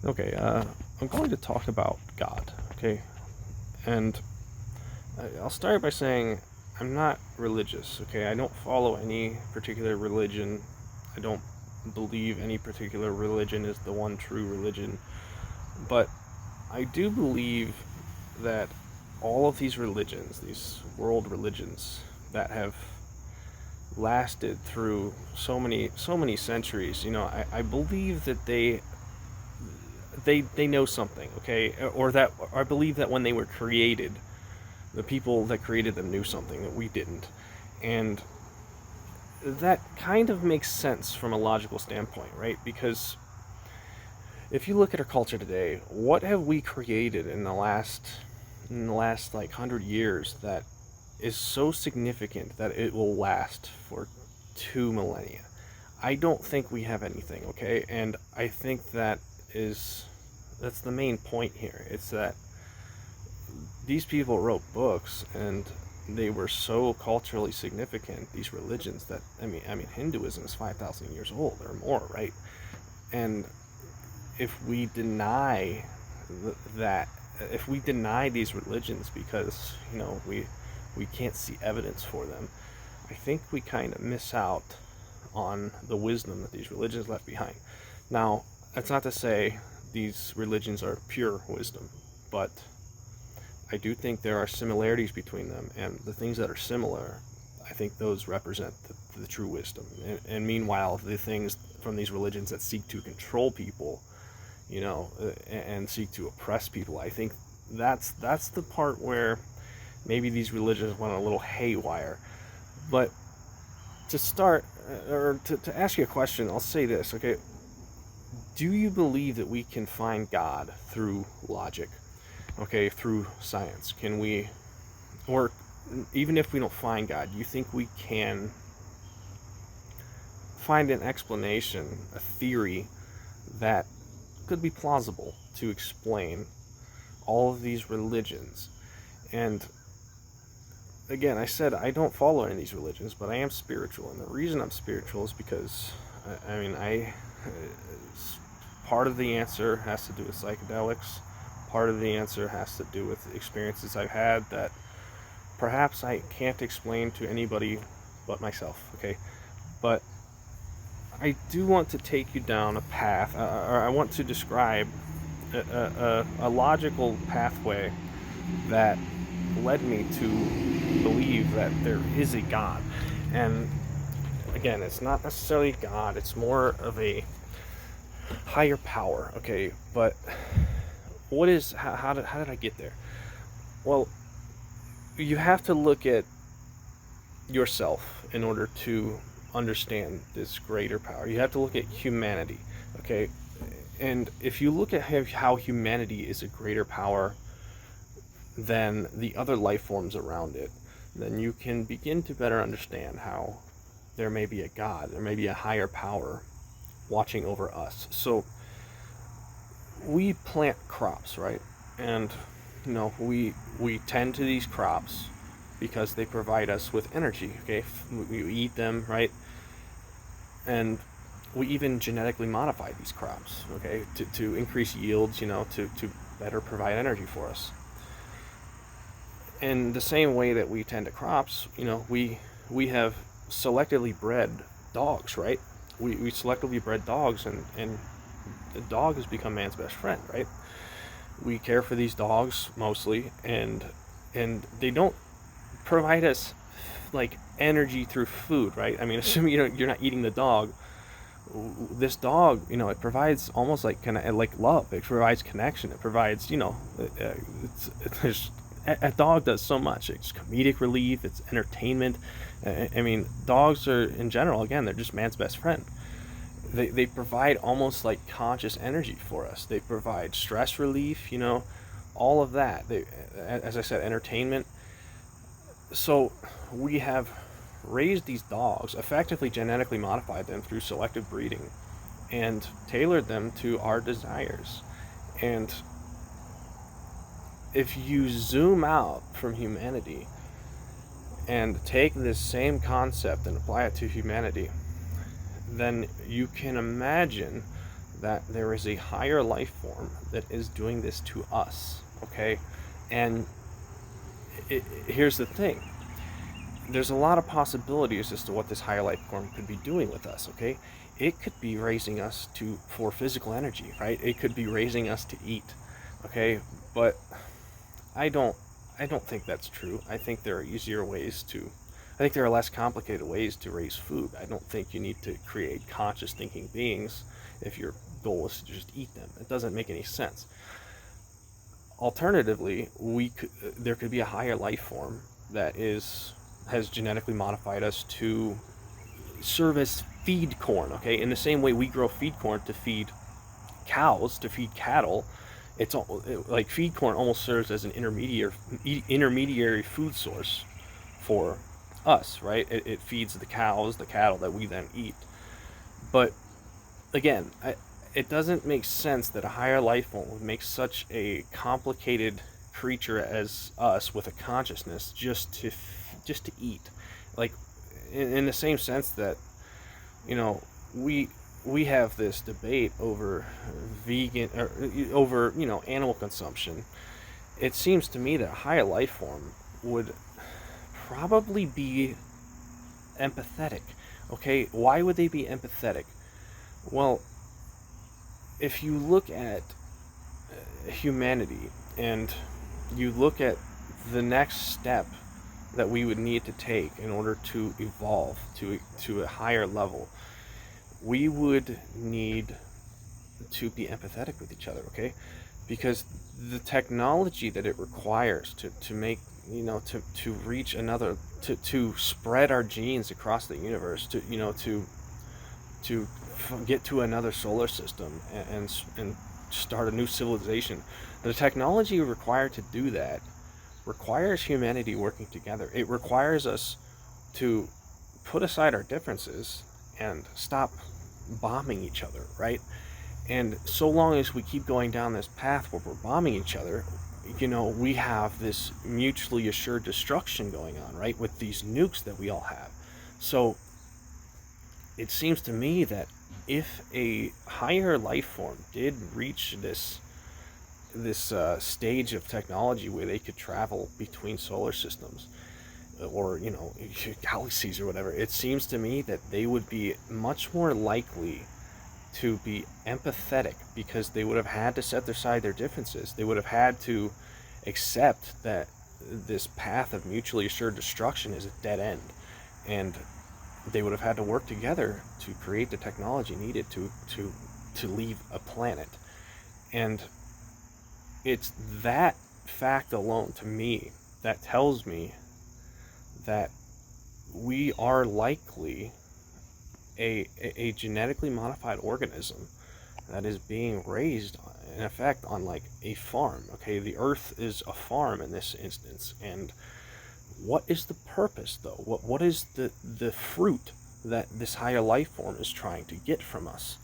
Okay, I'm going to talk about God, okay? And I'll start by saying I'm not religious, okay? I don't follow any particular religion. I don't believe any particular religion is the one true religion. But I do believe that all of these religions, these world religions that have lasted through so many centuries, I believe that they know something, okay? Or that I believe that when they were created, the people that created them knew something that we didn't. And that kind of makes sense from a logical standpoint, right? Because if you look at our culture today, what have we created in the last like 100 years that is so significant that it will last for 2 millennia? I don't think we have anything, okay? And I think that's the main point here. It's that these people wrote books and they were so culturally significant, these religions, that I mean Hinduism is 5,000 years old or more, right? And if we deny that, if we deny these religions because we can't see evidence for them, I think we kind of miss out on the wisdom that these religions left behind. Now, that's not to say these religions are pure wisdom, but I do think there are similarities between them, and the things that are similar, I think those represent the true wisdom. And meanwhile, the things from these religions that seek to control people, and seek to oppress people, I think that's the part where maybe these religions went a little haywire. But to start, or to ask you a question, I'll say this, okay? Do you believe that we can find God through logic? Okay, through science? Can we, or even if we don't find God, do you think we can find an explanation, a theory that could be plausible to explain all of these religions? And again, I said I don't follow any of these religions, but I am spiritual, and the reason I'm spiritual is because part of the answer has to do with psychedelics. Part of the answer has to do with experiences I've had that perhaps I can't explain to anybody but myself, okay? But I do want to take you down a path, or I want to describe a logical pathway that led me to believe that there is a God. And again, it's not necessarily God, it's more of a higher power, okay? But how did I get there? Well, you have to look at yourself in order to understand this greater power. You have to look at humanity, okay? And if you look at how humanity is a greater power than the other life forms around it, then you can begin to better understand how there may be a God, there may be a higher power watching over us. So we plant crops, right? And we tend to these crops because they provide us with energy, okay? We eat them, right? And we even genetically modify these crops, okay, to increase yields, to better provide energy for us. In the same way that we tend to crops, we have selectively bred dogs, right? We selectively bred dogs, and the dog has become man's best friend, right? We care for these dogs mostly, and they don't provide us like energy through food, right? I mean, assuming you're not eating the dog, this dog, it provides almost like kind of like love. It provides connection. It provides, a dog does so much. It's comedic relief. It's entertainment. I mean, dogs are in general, again, they're just man's best friend. They provide almost like conscious energy for us. They provide stress relief. All of that. As I said, entertainment. So we have raised these dogs, effectively genetically modified them through selective breeding, and tailored them to our desires. And if you zoom out from humanity and take this same concept and apply it to humanity, then you can imagine that there is a higher life form that is doing this to us, okay? And here's the thing. There's a lot of possibilities as to what this higher life form could be doing with us, okay? It could be raising us for physical energy, right? It could be raising us to eat, okay? But I don't think that's true. I think there are easier ways I think there are less complicated ways to raise food. I don't think you need to create conscious thinking beings if your goal is to just eat them. It doesn't make any sense. Alternatively, there could be a higher life form that has genetically modified us to serve as feed corn, okay? In the same way we grow feed corn to feed cows, to feed cattle, like feed corn almost serves as an intermediary food source for us, right? It feeds the cows, the cattle that we then eat. But again, it doesn't make sense that a higher life form would make such a complicated creature as us with a consciousness just to eat. Like in the same sense that, you know, we have this debate over vegan or over, you know, animal consumption. It seems to me that a higher life form would probably be empathetic. Okay, why would they be empathetic? Well, if you look at humanity and you look at the next step that we would need to take in order to evolve to a higher level, we would need to be empathetic with each other, okay? Because the technology that it requires to make, you know, to reach another, to spread our genes across the universe, to get to another solar system and start a new civilization, the technology required to do that requires humanity working together. It requires us to put aside our differences and stop bombing each other, right? And so long as we keep going down this path where we're bombing each other, you know, we have this mutually assured destruction going on, right? With these nukes that we all have. So it seems to me that if a higher life form did reach this stage of technology where they could travel between solar systems or, you know, galaxies or whatever, it seems to me that they would be much more likely to be empathetic, because they would have had to set aside their differences. They would have had to accept that this path of mutually assured destruction is a dead end, and they would have had to work together to create the technology needed to leave a planet. And it's that fact alone, to me, that tells me that we are likely a genetically modified organism that is being raised, in effect, on like a farm. Okay, the Earth is a farm in this instance, and what is the purpose, though? What is the fruit that this higher life form is trying to get from us?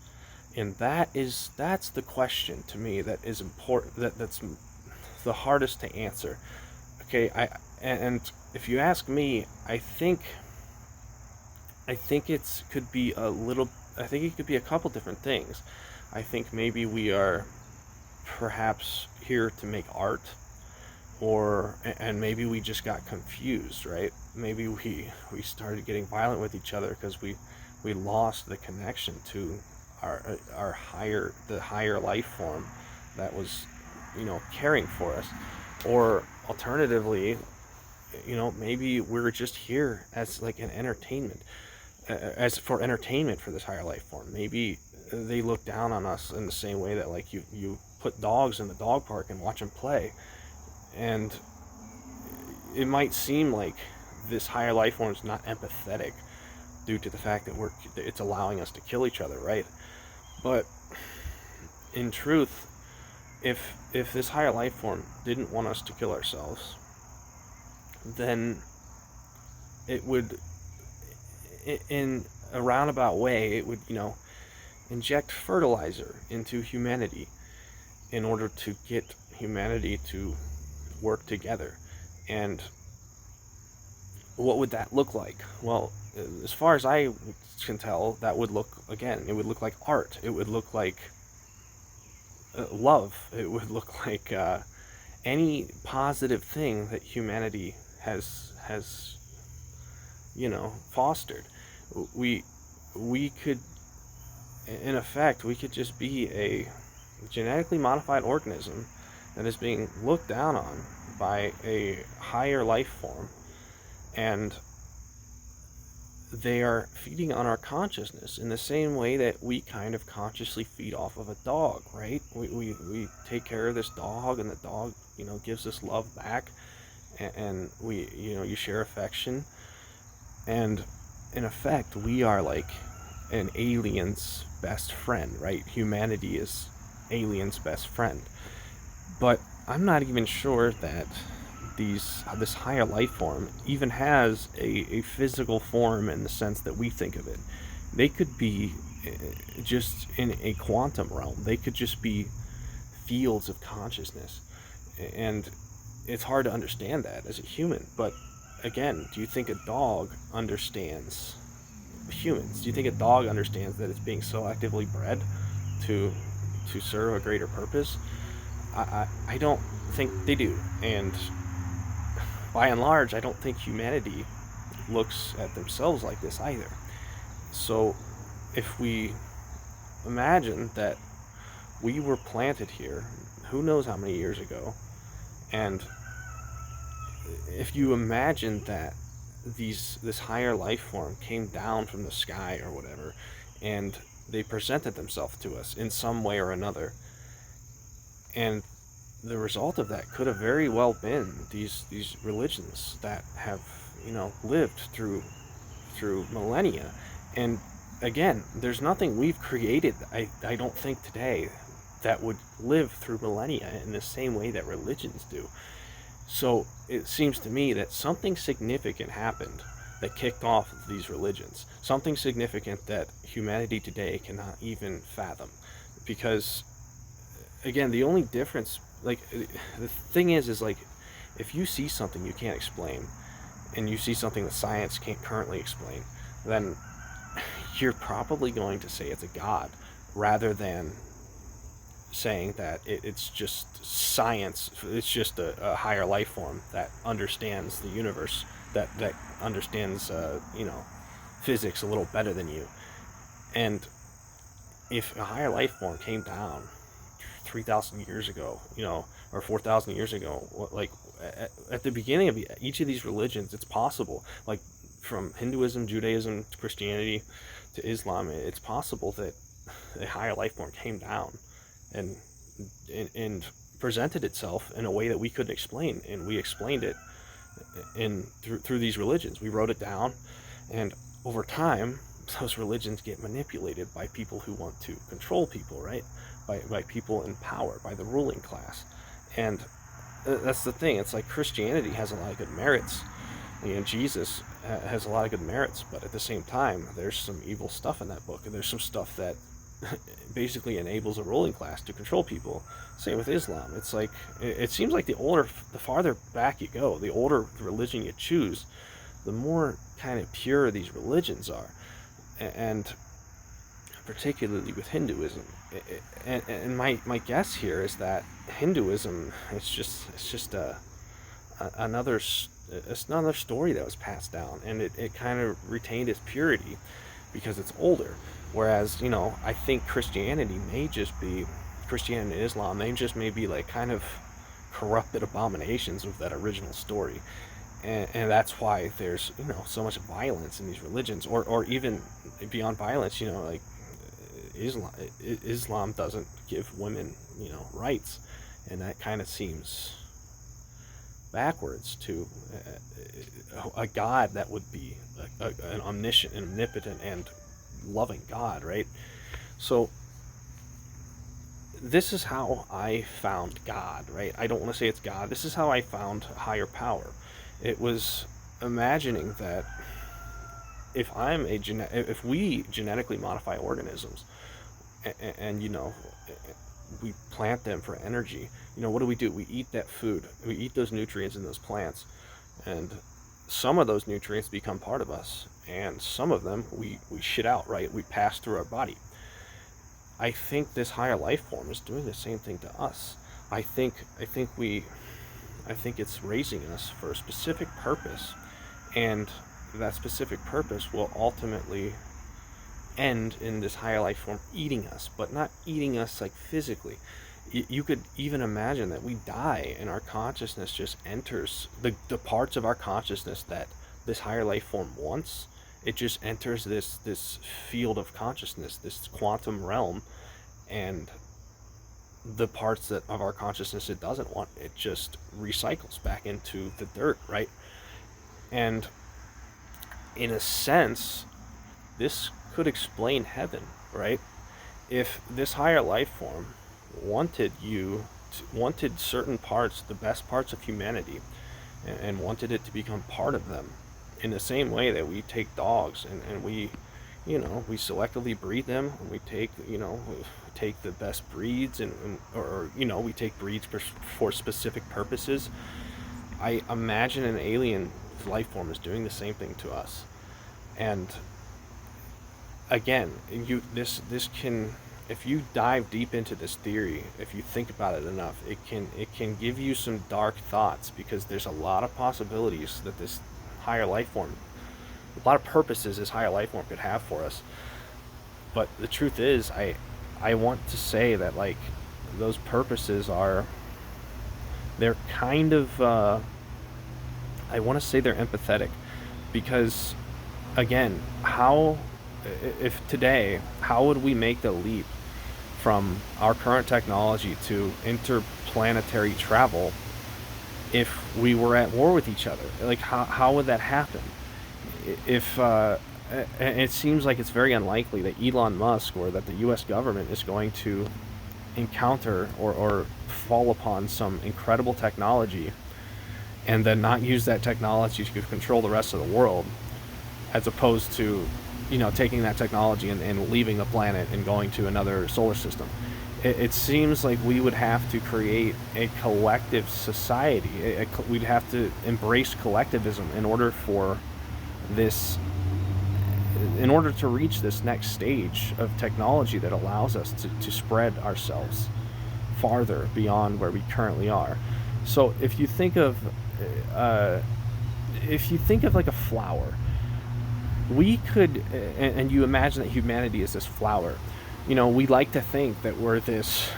And that's the question to me that is important. That's the hardest to answer. Okay, and if you ask me, I think it could be a couple different things. I think maybe we are perhaps here to make art, and maybe we just got confused, right? Maybe we started getting violent with each other because we lost the connection to the higher life form that was, you know, caring for us. Or alternatively, you know, maybe we're just here as like an entertainment, for this higher life form. Maybe they look down on us in the same way that, like, you put dogs in the dog park and watch them play, and it might seem like this higher life form is not empathetic due to the fact that it's allowing us to kill each other, right? But in truth, if this higher life form didn't want us to kill ourselves, then it would, in a roundabout way, it would, you know, inject fertilizer into humanity in order to get humanity to work together. And what would that look like? Well, as far as I can tell, that would look, again, it would look like art. It would look like love. It would look like any positive thing that humanity has fostered. We we could, in effect, we could just be a genetically modified organism that is being looked down on by a higher life form, and they are feeding on our consciousness in the same way that we kind of consciously feed off of a dog, right? We take care of this dog, and the dog, gives us love back, and you share affection, and in effect, we are like an alien's best friend, right? Humanity is alien's best friend. But I'm not even sure that this higher life form even has a physical form in the sense that we think of it. They could be just in a quantum realm. They could just be fields of consciousness. And it's hard to understand that as a human. But again, do you think a dog understands humans? Do you think a dog understands that it's being selectively bred to serve a greater purpose? I don't think they do. And by and large, I don't think humanity looks at themselves like this either. So if we imagine that we were planted here, who knows how many years ago, and if you imagine that this higher life form came down from the sky or whatever, and they presented themselves to us in some way or another, and the result of that could have very well been these religions that have lived through millennia. And again, there's nothing we've created, I don't think, today that would live through millennia in the same way that religions do. So it seems to me that something significant happened that kicked off these religions, something significant that humanity today cannot even fathom. Because again, the only difference, like, the thing is like, if you see something you can't explain, and you see something that science can't currently explain, then you're probably going to say it's a god, rather than saying that it's just science, it's just a higher life form that understands the universe, that understands physics a little better than you. And if a higher life form came down 3,000 years ago, or 4,000 years ago, like at the beginning of each of these religions, it's possible, like from Hinduism, Judaism, to Christianity, to Islam, it's possible that a higher life form came down and presented itself in a way that we couldn't explain, and we explained it through these religions. We wrote it down, and over time, those religions get manipulated by people who want to control people, right? By people in power, by the ruling class. And that's the thing. It's like Christianity has a lot of good merits. Jesus has a lot of good merits, but at the same time, there's some evil stuff in that book, and there's some stuff that basically enables a ruling class to control people. Same with Islam. It's like, it seems like the farther back you go, the older the religion you choose, the more kind of pure these religions are. And particularly with Hinduism. And my guess here is that Hinduism, it's just another story that was passed down, and it kind of retained its purity because it's older. Whereas, I think Christianity and Islam, they just may be like kind of corrupted abominations of that original story. And that's why there's, so much violence in these religions, or even beyond violence, like Islam doesn't give women, rights, and that kind of seems backwards to a God that would be an omniscient and omnipotent and loving God, right? So this is how I found God, right? I don't want to say it's God. This is how I found higher power. It was imagining that if we genetically modify organisms, and we plant them for energy, what do? We eat that food. We eat those nutrients in those plants, and some of those nutrients become part of us, and some of them we shit out, right? We pass through our body. I think this higher life form is doing the same thing to us. I think I think we I think it's raising us for a specific purpose, and that specific purpose will ultimately end in this higher life form eating us, but not eating us like physically. You could even imagine that we die and our consciousness just enters the parts of our consciousness that this higher life form wants. It just enters this field of consciousness, this quantum realm, and the parts that of our consciousness it doesn't want, it just recycles back into the dirt, right? And in a sense, this could explain heaven, right? If this higher life form wanted wanted certain parts, the best parts of humanity, and wanted it to become part of them, in the same way that we take dogs and we, we selectively breed them, and we take, we take the best breeds, or we take breeds for specific purposes. I imagine an alien life form is doing the same thing to us. And again, this can, if you dive deep into this theory, if you think about it enough, it can give you some dark thoughts, because there's a lot of possibilities that this higher life form, a lot of purposes this higher life form could have for us. But the truth is, I want to say that, like, those purposes are, they're kind of I want to say they're empathetic, because again, if today, how would we make the leap from our current technology to interplanetary travel if we were at war with each other? Like, how would that happen? If and it seems like it's very unlikely that Elon Musk or that the US government is going to encounter or fall upon some incredible technology and then not use that technology to control the rest of the world, as opposed to, taking that technology and leaving the planet and going to another solar system. It seems like we would have to create a collective society. We'd have to embrace collectivism in order to reach this next stage of technology that allows us to spread ourselves farther beyond where we currently are. So if you think of like a flower, we could, and you imagine that humanity is this flower. We like to think that we're this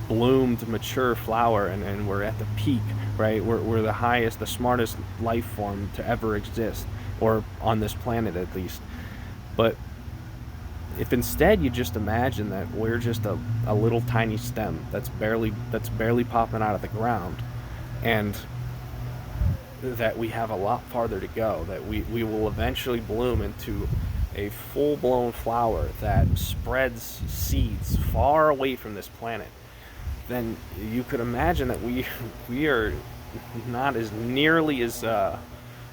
bloomed, mature flower, and we're at the peak, right? We're the highest, the smartest life form to ever exist, or on this planet at least. But if instead you just imagine that we're just a little tiny stem that's barely popping out of the ground, and that we have a lot farther to go, that we will eventually bloom into a full-blown flower that spreads seeds far away from this planet, then you could imagine that we are not as nearly as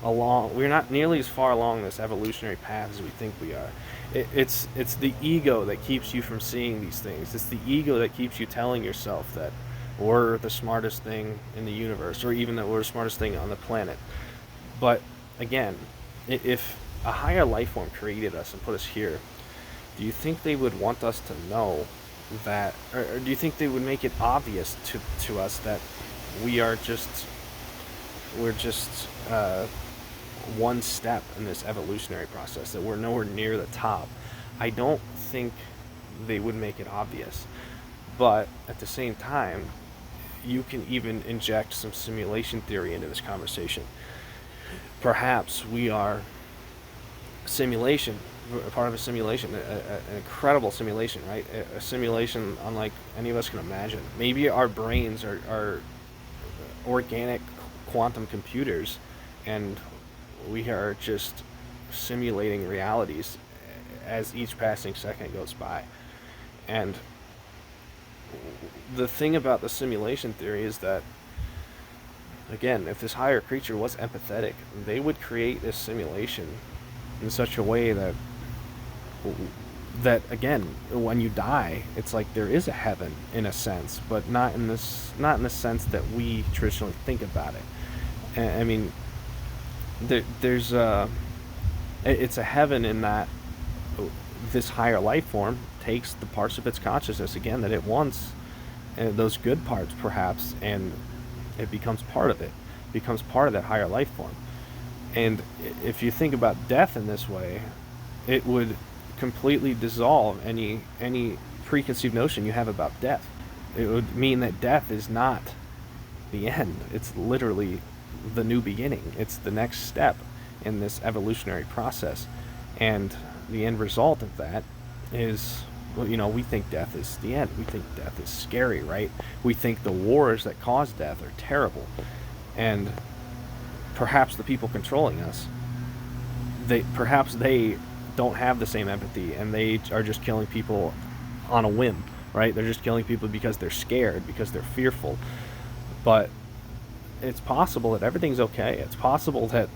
we're not nearly as far along this evolutionary path as we think we are. It's the ego that keeps you from seeing these things. It's the ego that keeps you telling yourself that we're the smartest thing in the universe, or even that we're the smartest thing on the planet. But again, if a higher life form created us and put us here, do you think they would want us to know that, or do you think they would make it obvious to us that we're just one step in this evolutionary process, that we're nowhere near the top? I don't think they would make it obvious. But at the same time, you can even inject some simulation theory into this conversation. Perhaps we are a simulation, part of a simulation, an incredible simulation, right? A simulation unlike any of us can imagine. Maybe our brains are organic quantum computers, and we are just simulating realities as each passing second goes by. And the thing about the simulation theory is that, again, if this higher creature was empathetic, they would create this simulation in such a way that again, when you die, it's like there is a heaven in a sense, but not in the sense that we traditionally think about it. I mean, it's a heaven in that this higher life form takes the parts of its consciousness again that it wants, and those good parts perhaps, and it becomes part of it, becomes part of that higher life form. And if you think about death in this way, it would completely dissolve any preconceived notion you have about death. It would mean that death is not the end. It's literally the new beginning. It's the next step in this evolutionary process. And the end result of that is, well, we think death is the end. We think death is scary, right? We think the wars that cause death are terrible. And perhaps the people controlling us, perhaps they don't have the same empathy, and they are just killing people on a whim, right? They're just killing people because they're scared, because they're fearful. But it's possible that everything's okay. It's possible that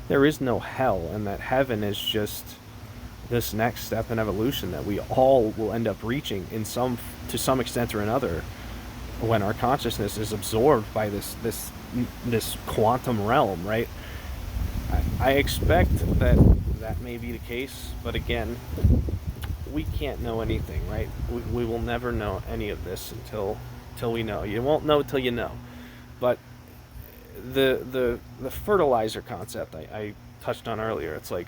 there is no hell, and that heaven is just this next step in evolution that we all will end up reaching to some extent or another, when our consciousness is absorbed by this quantum realm, right? I expect that may be the case, but again, we can't know anything, right? We will never know any of this until we know. You won't know till you know. But the fertilizer concept I touched on earlier, it's like,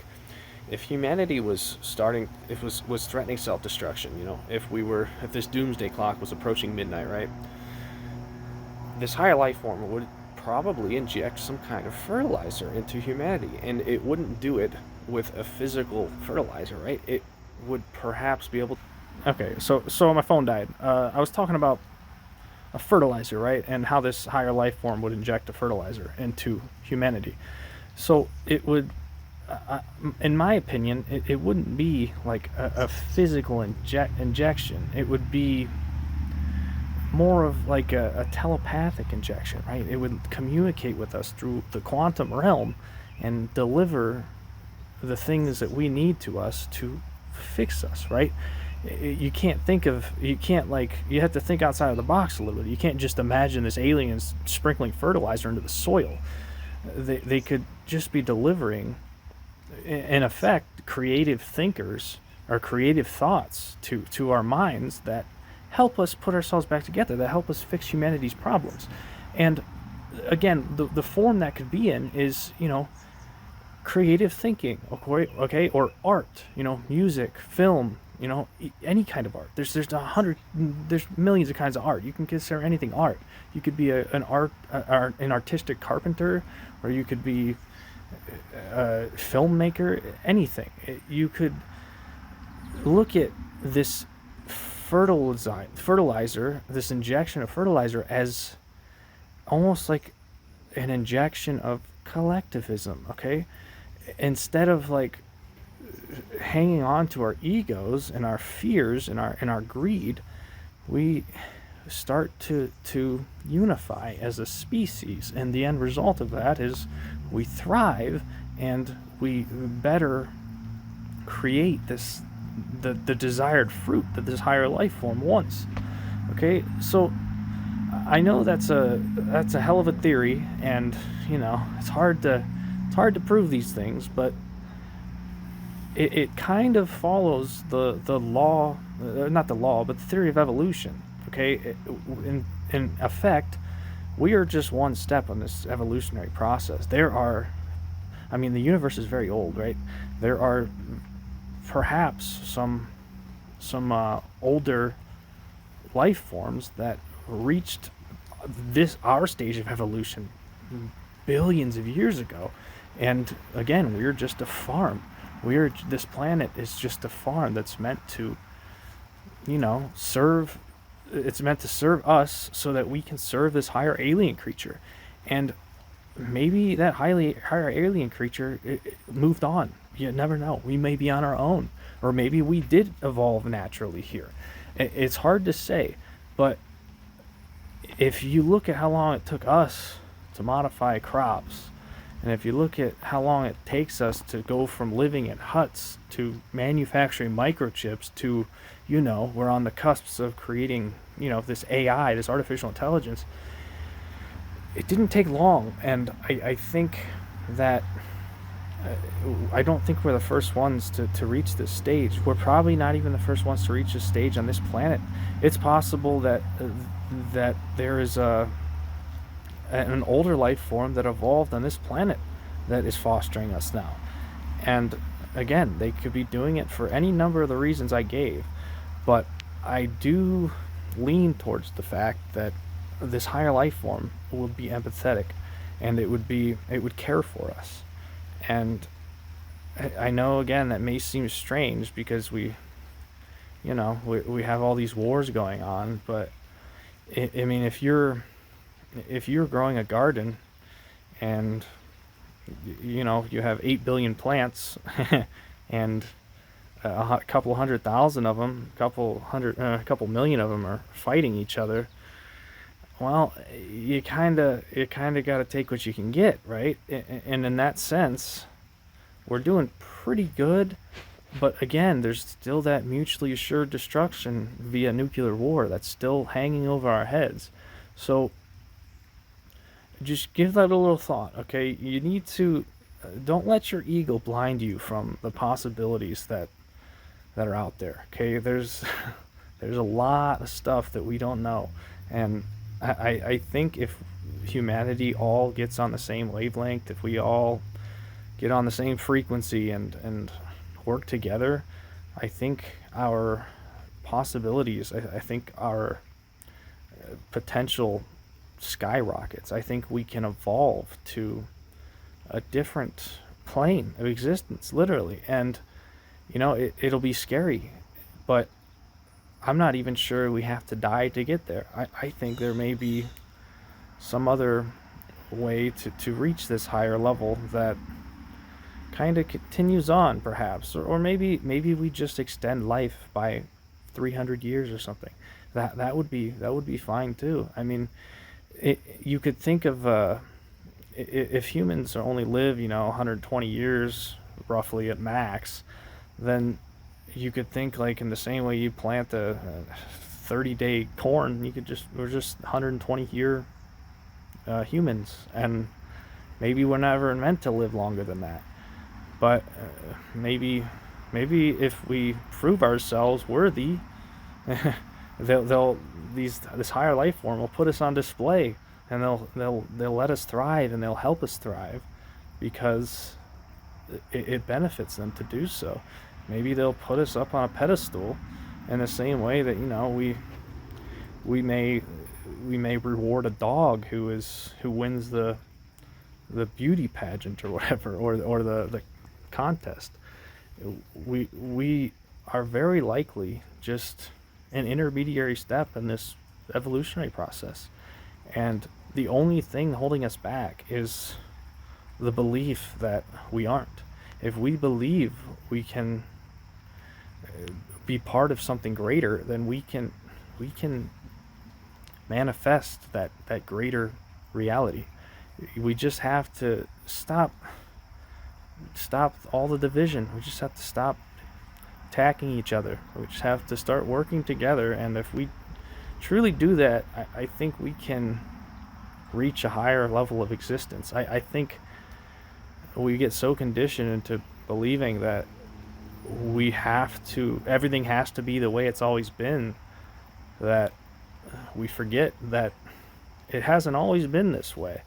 if humanity was threatening self-destruction, if this doomsday clock was approaching midnight, right? This higher life form would probably inject some kind of fertilizer into humanity, and it wouldn't do it with a physical fertilizer, right? It would perhaps be able to... Okay, so my phone died. I was talking about a fertilizer, right? And how this higher life form would inject a fertilizer into humanity. So it would, in my opinion, it wouldn't be like a physical injection. It would be more of like a telepathic injection, right? It would communicate with us through the quantum realm and deliver the things that we need to us to fix us, right? You have to think outside of the box a little bit. You can't just imagine this aliens sprinkling fertilizer into the soil. They could just be delivering, in effect, creative thinkers or creative thoughts to our minds that help us put ourselves back together, that help us fix humanity's problems. And again, the form that could be in is, creative thinking, okay, or art, music, film, any kind of art. There's millions of kinds of art. You can consider anything art. You could be an artistic carpenter, or you could be a filmmaker, anything. You could look at this fertilizer, this injection of fertilizer, as almost like an injection of collectivism, okay? Instead of like hanging on to our egos and our fears and our greed, we start to unify as a species, and the end result of that is we thrive and we better create the desired fruit that this higher life form wants. Okay, so I know that's a hell of a theory, and it's hard to prove these things, but it kind of follows the law, not the law, but the theory of evolution. Okay, in effect, we are just one step on this evolutionary process. The universe is very old, right? There are perhaps some older life forms that reached our stage of evolution billions of years ago, and again, we're just a farm. This planet is just a farm that's meant to, serve. It's meant to serve us so that we can serve this higher alien creature, and maybe that higher alien creature it moved on. You never know. We may be on our own, or maybe we did evolve naturally here. It's hard to say, but if you look at how long it took us to modify crops, and if you look at how long it takes us to go from living in huts to manufacturing microchips to, we're on the cusps of creating, this AI, this artificial intelligence, it didn't take long. And I think that I don't think we're the first ones to reach this stage. We're probably not even the first ones to reach this stage on this planet. It's possible that there is an older life form that evolved on this planet that is fostering us now. And again, they could be doing it for any number of the reasons I gave. But I do lean towards the fact that this higher life form would be empathetic, and it would care for us. And I know, again, that may seem strange because we have all these wars going on, but I mean, if you're growing a garden and you have 8 billion plants and a couple 100,000 of them, a couple million of them are fighting each other. Well, you kind of got to take what you can get, right? And in that sense, we're doing pretty good. But again, there's still that mutually assured destruction via nuclear war that's still hanging over our heads. So just give that a little thought, okay? You need to don't let your ego blind you from the possibilities that are out there. Okay, there's there's a lot of stuff that we don't know, and I think if humanity all gets on the same wavelength, if we all get on the same frequency and work together, I think our possibilities, I think our potential skyrockets. I think we can evolve to a different plane of existence, literally. And it'll be scary, but I'm not even sure we have to die to get there. I think there may be some other way to reach this higher level that kind of continues on, perhaps, or maybe we just extend life by 300 years or something. That would be fine too. I mean, you could think of if humans only live 120 years roughly at max, then you could think, like, in the same way you plant a 30-day corn, we're just 120 year humans, and maybe we're never meant to live longer than that. But maybe if we prove ourselves worthy, they'll this higher life form will put us on display, and they'll let us thrive, and they'll help us thrive because it benefits them to do so. Maybe they'll put us up on a pedestal in the same way that we may we may reward a dog who wins the beauty pageant or whatever, or the contest. We are very likely just an intermediary step in this evolutionary process, and the only thing holding us back is the belief that we aren't. If we believe we can be part of something greater, then we can manifest that greater reality. We just have to stop all the division. We just have to stop attacking each other. We just have to start working together, and if we truly do that, I think we can reach a higher level of existence. I think we get so conditioned into believing that everything has to be the way it's always been, that we forget that it hasn't always been this way.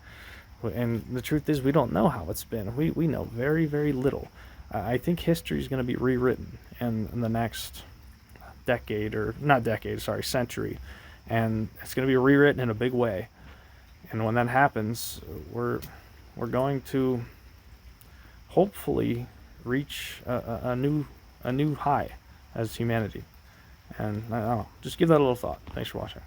And the truth is, we don't know how it's been. We know very, very little. I think history is going to be rewritten in the next decade, or not decade, sorry, century. And it's going to be rewritten in a big way. And when that happens, we're going to hopefully reach a new high as humanity. And I don't know, just give that a little thought. Thanks for watching.